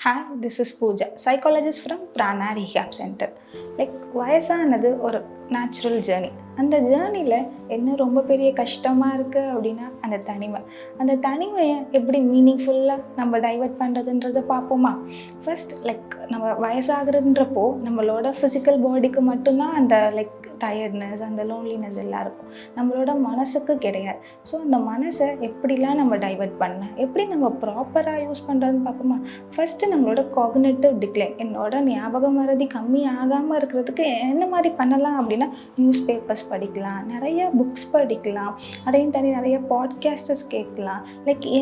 Hi, this is Pooja, psychologist from Prana Rehab Center. வயசானது ஒரு natural journey. அந்த ஜேர்னியில் என்ன ரொம்ப பெரிய கஷ்டமாக இருக்குது அப்படின்னா அந்த தனிமையை எப்படி மீனிங்ஃபுல்லாக நம்ம டைவர்ட் பண்ணுறதுன்றதை பார்ப்போமா? ஃபர்ஸ்ட் நம்ம வயசாகிறதுன்றப்போ நம்மளோட ஃபிசிக்கல் பாடிக்கு மட்டும்தான் அந்த டயர்ட்னஸ், அந்த லோன்லினஸ் எல்லாம் இருக்கும். நம்மளோட மனசுக்கு கிடையாது. ஸோ அந்த மனசை எப்படிலாம் நம்ம டைவர்ட் பண்ணலாம், எப்படி நம்ம ப்ராப்பராக யூஸ் பண்ணுறதுன்னு பார்ப்போமா? ஃபஸ்ட்டு நம்மளோட காக்னிட்டிவ் டிக்ளைன், என்னோட ஞாபக மறதி கம்மி ஆகாமல் இருக்கிறதுக்கு என்ன மாதிரி பண்ணலாம் அப்படின்னா, நியூஸ் பேப்பர்ஸ் படிக்கலாம், நிறைய புக்ஸ் படிக்கலாம், அதையும் தனி நிறைய பாட்காஸ்டர்ஸ் கேட்கலாம்.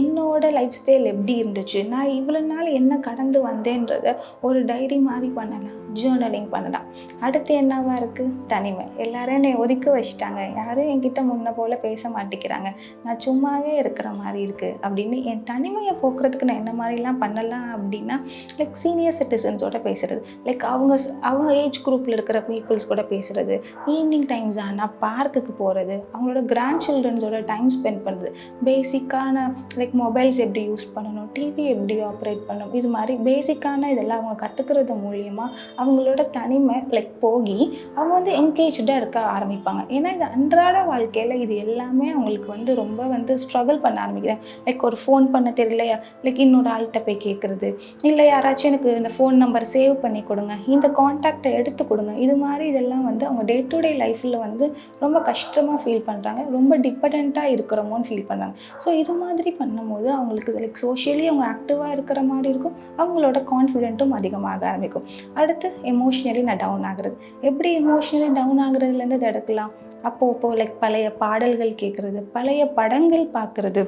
என்னோட லைஃப் ஸ்டைல் எப்படி இருந்துச்சு, நான் இவ்வளோ நாள் என்ன கடந்து வந்தேன்றதை ஒரு டைரி மாதிரி பண்ணலாம், ஜேர்னலிங் பண்ணலாம். அடுத்து என்னவா இருக்குது? தனிமை. எல்லாரும் என்னை ஒதுக்க வச்சுட்டாங்க, யாரும் என்கிட்ட முன்ன போல் பேச மாட்டேங்கிறாங்க, நான் சும்மாவே இருக்கிற மாதிரி இருக்குது அப்படின்னு என் தனிமையை போக்குறதுக்கு நான் என்ன மாதிரிலாம் பண்ணலாம் அப்படின்னா, சீனியர் சிட்டிசன்ஸோட பேசுகிறது, அவங்க ஏஜ் குரூப்பில் இருக்கிற பீப்புள்ஸ் கூட பேசுகிறது, ஈவினிங் டைம்ஸ் ஆனால் பார்க்குக்கு போகிறது, அவங்களோட கிராண்ட் சில்ட்ரன்ஸோட டைம் ஸ்பெண்ட் பண்ணுறது, பேசிக்கான மொபைல்ஸ் எப்படி யூஸ் பண்ணணும், டிவி எப்படி ஆப்ரேட் பண்ணணும், இது மாதிரி பேசிக்கான இதெல்லாம் அவங்க கற்றுக்கிறது மூலியமாக அவங்களோட தனிமை போகி அவங்க என்கேஜாக இருக்க ஆரம்பிப்பாங்க. ஏன்னா இது அன்றாட வாழ்க்கையில் இது எல்லாமே அவங்களுக்கு ரொம்ப ஸ்ட்ரகிள் பண்ண ஆரம்பிக்கிறேன். ஒரு ஃபோன் பண்ண தெரியலையா, இன்னொரு ஆள்கிட்ட போய் கேட்குறது, இல்லை யாராச்சும் எனக்கு இந்த ஃபோன் நம்பர் சேவ் பண்ணி கொடுங்க, இந்த கான்டாக்டை எடுத்து கொடுங்க, இது மாதிரி இதெல்லாம் அவங்க டே டு டே லைஃப்பில் ரொம்ப கஷ்டமாக ஃபீல் பண்ணுறாங்க, ரொம்ப டிபெண்ட்டாக இருக்கிறோமோன்னு ஃபீல் பண்ணுறாங்க. ஸோ இது மாதிரி பண்ணும்போது அவங்களுக்கு சோஷியலி அவங்க ஆக்டிவாக இருக்கிற மாதிரி இருக்கும், அவங்களோட கான்ஃபிடென்ட்டும் அதிகமாக ஆரம்பிக்கும். அடுத்து எமோஷ்னலி நான் டவுன் ஆகுறது. எப்படி எமோஷ்னலி டவுன் ஆகுறதுலேருந்து தடுக்கலாம்? அப்போ பழைய பாடல்கள் கேட்குறது, பழைய படங்கள் பார்க்குறது,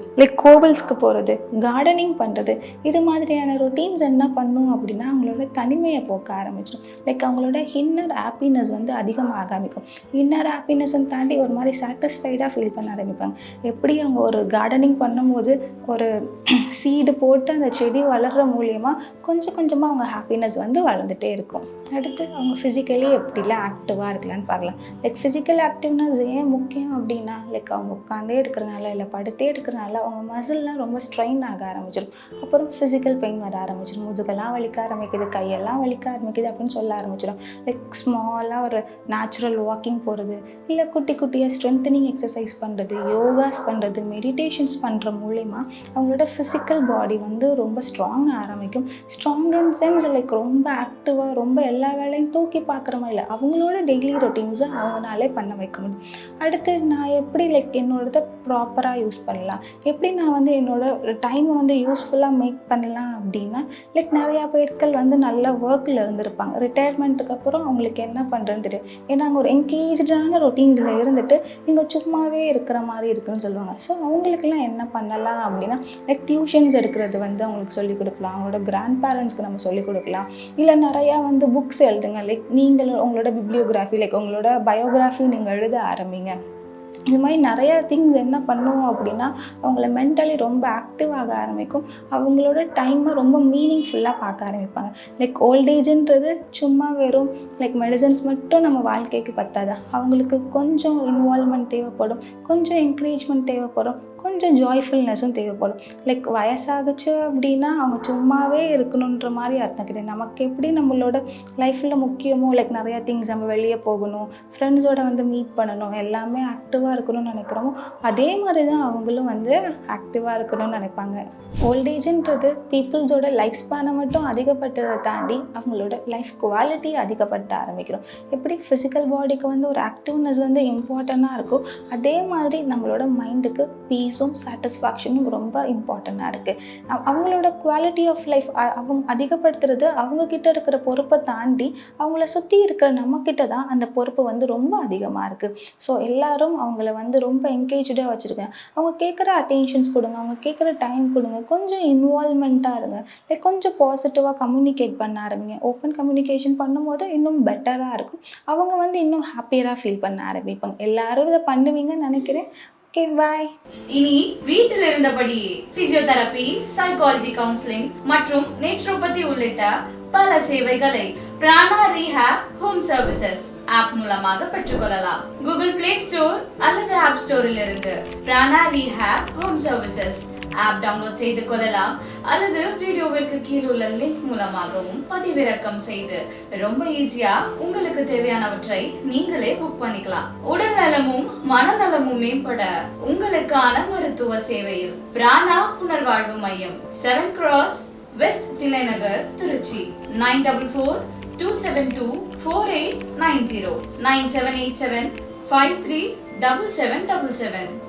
கோவில்ஸ்க்கு போகிறது, கார்டனிங் பண்ணுறது, இது மாதிரியான ரொட்டீன்ஸ் என்ன பண்ணும் அப்படின்னா அவங்களோட தனிமையை போக்க ஆரம்பிச்சிடும். அவங்களோட இன்னர் ஹாப்பினஸ் அதிகமாக ஆரம்பிக்கும். இன்னர் ஹாப்பினஸை தாண்டி ஒரு மாதிரி சாட்டிஸ்ஃபைடாக ஃபீல் பண்ண ஆரம்பிப்பாங்க. எப்படி அவங்க ஒரு கார்டனிங் பண்ணும்போது ஒரு சீடு போட்டு அந்த செடி வளர்கிற மூலியமாக கொஞ்சம் கொஞ்சமாக அவங்க ஹாப்பினஸ் வளர்ந்துட்டே இருக்கும். அடுத்து அவங்க ஃபிசிக்கலி எப்படிலாம் ஆக்டிவாக இருக்கலான்னு பார்க்கலாம். ஃபிசிக்கல் ஆக்டிவ்னஸ் ஏன் முக்கியம் அப்படின்னா அவங்க உட்காந்தே இருக்கிறனால இல்லை படுத்தே இருக்கிறனால அவங்க மசில்லாம் ரொம்ப ஸ்ட்ரெயின் ஆக ஆரம்பிச்சிடும். அப்புறம் ஃபிசிக்கல் பெயின் வர ஆரம்பிச்சிடும், முதுகெல்லாம் வலிக்க ஆரம்பிக்குது, கையெல்லாம் வலிக்க ஆரம்பிக்குது அப்படின்னு சொல்ல ஆரம்பிச்சிடும். ஸ்மாலாக ஒரு நேச்சுரல் வாக்கிங் போகிறது, இல்லை குட்டி குட்டியாக ஸ்ட்ரென்தனிங் எக்ஸசைஸ் பண்ணுறது, யோகாஸ் பண்ணுறது, மெடிடேஷன்ஸ் பண்ணுற மூலிமா அவங்களோட ஃபிசிக்கல் பாடி ரொம்ப ஸ்ட்ராங் ஆரம்பிக்கும். ஸ்ட்ராங் இன் சென்ஸ் ரொம்ப ஆக்டிவாக ரொம்ப எல்லா வேலையும் தூக்கி பார்க்குற மாதிரி இல்லை, அவங்களோட டெய்லி ரொட்டீன்ஸை அவங்களாலே பண்ண வைக்க முடியும். அடுத்து நான் எப்படி என்னோடதை ப்ராப்பராக யூஸ் பண்ணலாம், எப்படி நான் என்னோட டைமை யூஸ்ஃபுல்லாக மேக் பண்ணலாம் அப்படின்னா நிறையா பேர்கள் நல்ல ஒர்க்கில் இருந்திருப்பாங்க, ரிட்டையர்மெண்ட்டுக்கு அப்புறம் அவங்களுக்கு என்ன பண்ணுறதுன்னு தெரியும். ஏன்னா அங்கே ஒரு என்கேஜான ரொட்டீன்ஸில் இருந்துட்டு இங்கே சும்மாவே இருக்கிற மாதிரி இருக்குன்னு சொல்லுவாங்க. ஸோ அவங்களுக்கெல்லாம் என்ன பண்ணலாம் அப்படின்னா டியூஷன்ஸ் எடுக்கிறது அவங்களுக்கு சொல்லிக் கொடுக்கலாம், அவங்களோட கிராண்ட் பேரண்ட்ஸ்க்கு நம்ம சொல்லிக் கொடுக்கலாம், இல்லை நிறையா புக்ஸ் எழுதுங்க, நீங்கள் உங்களோட பிப்ளியோகிராஃபி உங்களோட பயோகிராஃபி நீங்கள் எழுத ஆரம்பிங்க. இது மாதிரி நிறையா திங்ஸ் என்ன பண்ணுவோம் அப்படின்னா அவங்கள மென்டலி ரொம்ப ஆக்டிவ் ஆக ஆரம்பிக்கும், அவங்களோட டைமை ரொம்ப மீனிங்ஃபுல்லாக பார்க்க ஆரம்பிப்பாங்க. ஓல்டேஜுன்றது சும்மா வெறும் மெடிசன்ஸ் மட்டும் நம்ம வாழ்க்கைக்கு பத்தாது, அவங்களுக்கு கொஞ்சம் இன்வால்வ்மெண்ட் தேவைப்படும், கொஞ்சம் என்கரேஜ்மெண்ட் தேவைப்படும், கொஞ்சம் ஜாய்ஃபுல்னஸும் தேவைப்படும். வயசாகுச்சு அப்படின்னா அவங்க சும்மாவே இருக்கணுன்ற மாதிரி அர்த்தம் கிடையாது. நமக்கு எப்படி நம்மளோட லைஃப்பில் முக்கியமோ நிறையா திங்ஸ் நம்ம வெளியே போகணும், ஃப்ரெண்ட்ஸோட மீட் பண்ணணும், எல்லாமே ஆக்டிவாக இருக்கணும்னு நினைக்கிறோமோ அதே மாதிரி தான் அவங்களும் ஆக்டிவாக இருக்கணும்னு நினைப்பாங்க. ஓல்டேஜுன்றது பீப்புள்ஸோட லைஃப் ஸ்பேனை மட்டும் அதிகப்படுத்ததை தாண்டி அவங்களோட லைஃப் குவாலிட்டி அதிகப்படுத்த ஆரம்பிக்கிறோம். எப்படி ஃபிசிக்கல் பாடிக்கு ஒரு ஆக்டிவ்னஸ் இம்பார்ட்டண்ட்டாக இருக்கும், அதே மாதிரி நம்மளோட மைண்டுக்கு பீஸும் சாட்டிஸ்ஃபேக்ஷனும் ரொம்ப இம்பார்ட்டண்ட்டாக இருக்குது. அவங்களோட குவாலிட்டி ஆஃப் லைஃப் அவங்க அதிகப்படுத்துறது அவங்கக்கிட்ட இருக்கிற பொறுப்பை தாண்டி அவங்கள சுற்றி இருக்கிற நம்மக்கிட்ட தான் அந்த பொறுப்பு ரொம்ப அதிகமாக இருக்குது. ஸோ எல்லாரும் அவங்கள ரொம்ப என்கேஜாக வச்சுருக்கேன், அவங்க கேட்குற அட்டென்ஷன்ஸ் கொடுங்க, அவங்க கேட்குற டைம் கொடுங்க, கொஞ்சம் இன்வால்வ்மெண்ட்டாக இருங்க, கொஞ்சம் பாசிட்டிவாக கம்யூனிகேட் பண்ண ஆரம்பிங்க. ஓப்பன் கம்யூனிகேஷன் பண்ணும்போது இன்னும் பெட்டராக இருக்கும், அவங்க இன்னும் ஹாப்பியராக ஃபீல் பண்ண ஆரம்பிப்பாங்க. எல்லாரும் இதை பண்ணுவீங்கன்னு நினைக்கிறேன். Okay, bye. இனி வீட்டில் இருந்தபடி பிசியோதெரபி, சைக்காலஜி கவுன்சிலிங் மற்றும் நேச்சுரோபதி உள்ளிட்ட பல சேவைகளை Prana rehab home services app மூலமாக பெற்றுக்கொள்ளலாம். கூகுள் பிளே ஸ்டோர் அல்லது ஆப் ஸ்டோரில் இருந்து Prana rehab home services app download செய்து கொள்ளலாம் அல்லது வீடியோவிற்கு கீழுள்ள லிங்க் மூலமாகவும் பதிவிறக்கம் செய்து ரொம்ப ஈஸியா உங்களுக்கு தேவையானவற்றை நீங்களே புக் பண்ணிக்கலாம். உடல் நலமும் மனநலமும் மேம்பட உங்களுக்கான மருத்துவ சேவையில் பிராணா புனர்வாழ்வு மையம் 7 கிராஸ் வெஸ்ட் தில்லைநகர், திருச்சி. 9442724890 9787537777.